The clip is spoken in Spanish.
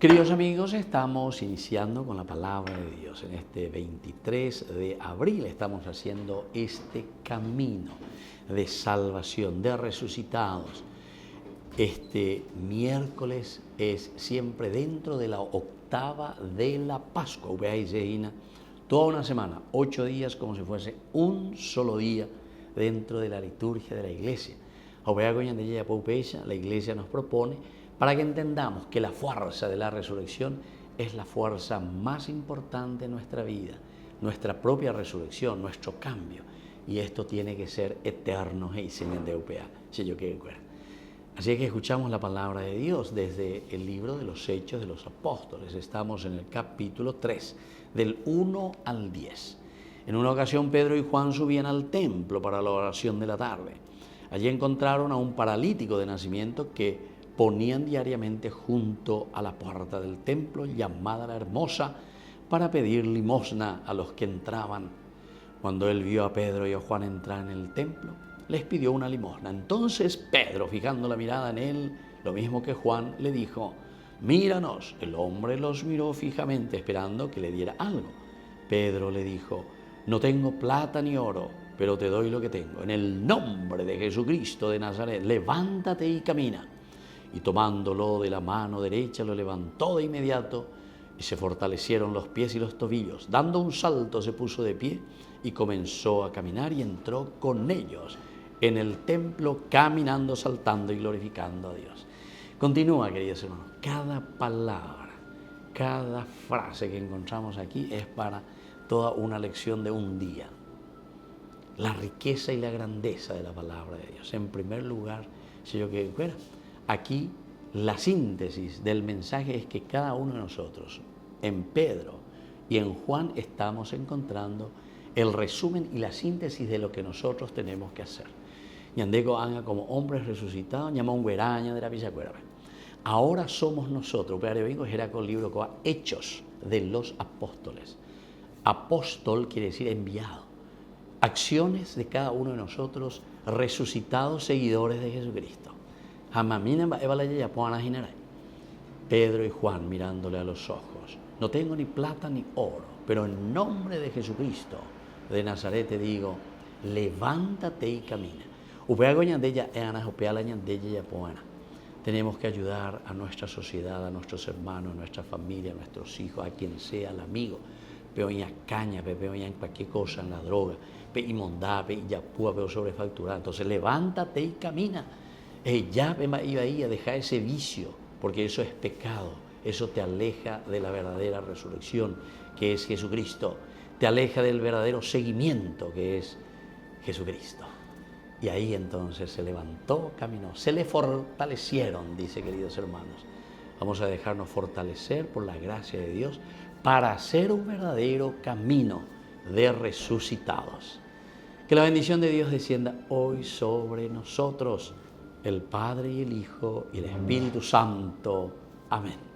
Queridos amigos, estamos iniciando con la palabra de Dios. En este 23 de abril estamos haciendo este camino de salvación, de resucitados. Este miércoles es siempre dentro de la octava de la Pascua. Toda una semana, 8 días como si fuese un solo día dentro de la liturgia de la iglesia. La iglesia nos propone para que entendamos que la fuerza de la resurrección es la fuerza más importante en nuestra vida, nuestra propia resurrección, nuestro cambio. Y esto tiene que ser eterno. Así que escuchamos la palabra de Dios desde el libro de los Hechos de los Apóstoles. Estamos en el capítulo 3, del 1 al 10. En una ocasión Pedro y Juan subían al templo para la oración de la tarde. Allí encontraron a un paralítico de nacimiento que ponían diariamente junto a la puerta del templo, llamada la Hermosa, para pedir limosna a los que entraban. Cuando él vio a Pedro y a Juan entrar en el templo, les pidió una limosna. Entonces Pedro, fijando la mirada en él, lo mismo que Juan, le dijo: míranos. El hombre los miró fijamente, esperando que le diera algo. Pedro le dijo: no tengo plata ni oro, pero te doy lo que tengo. En el nombre de Jesucristo de Nazaret, levántate y camina. Y tomándolo de la mano derecha, lo levantó de inmediato, y se fortalecieron los pies y los tobillos. Dando un salto, se puso de pie y comenzó a caminar, y entró con ellos en el templo, caminando, saltando y glorificando a Dios. Continúa, queridos hermanos. Cada palabra, cada frase que encontramos aquí es para toda una lección de un día. La riqueza y la grandeza de la palabra de Dios. En primer lugar, si yo quiero fuera, aquí la síntesis del mensaje es que cada uno de nosotros, en Pedro y en Juan, estamos encontrando el resumen y la síntesis de lo que nosotros tenemos que hacer. Yandego anga como hombres resucitados, llama un gueraña de la Villacuera. Ahora somos nosotros, pero vengo era con el libro que Hechos de los Apóstoles. Apóstol quiere decir enviado. Acciones de cada uno de nosotros, resucitados, seguidores de Jesucristo. Pedro y Juan mirándole a los ojos: no tengo ni plata ni oro, pero en nombre de Jesucristo de Nazaret te digo, levántate y camina. Tenemos que ayudar a nuestra sociedad, a nuestros hermanos, a nuestra familia, a nuestros hijos, a quien sea, al amigo. Peoña caña, peoña en cualquier cosa, en la droga, y mondá, y ya pudo sobrefacturar. Entonces levántate y camina. Ya iba ahí a dejar ese vicio, porque eso es pecado. Eso te aleja de la verdadera resurrección, que es Jesucristo. Te aleja del verdadero seguimiento, que es Jesucristo. Y ahí entonces se levantó, caminó. Se le fortalecieron, dice, queridos hermanos. Vamos a dejarnos fortalecer por la gracia de Dios para hacer un verdadero camino de resucitados. Que la bendición de Dios descienda hoy sobre nosotros, el Padre y el Hijo y el Espíritu Santo. Amén.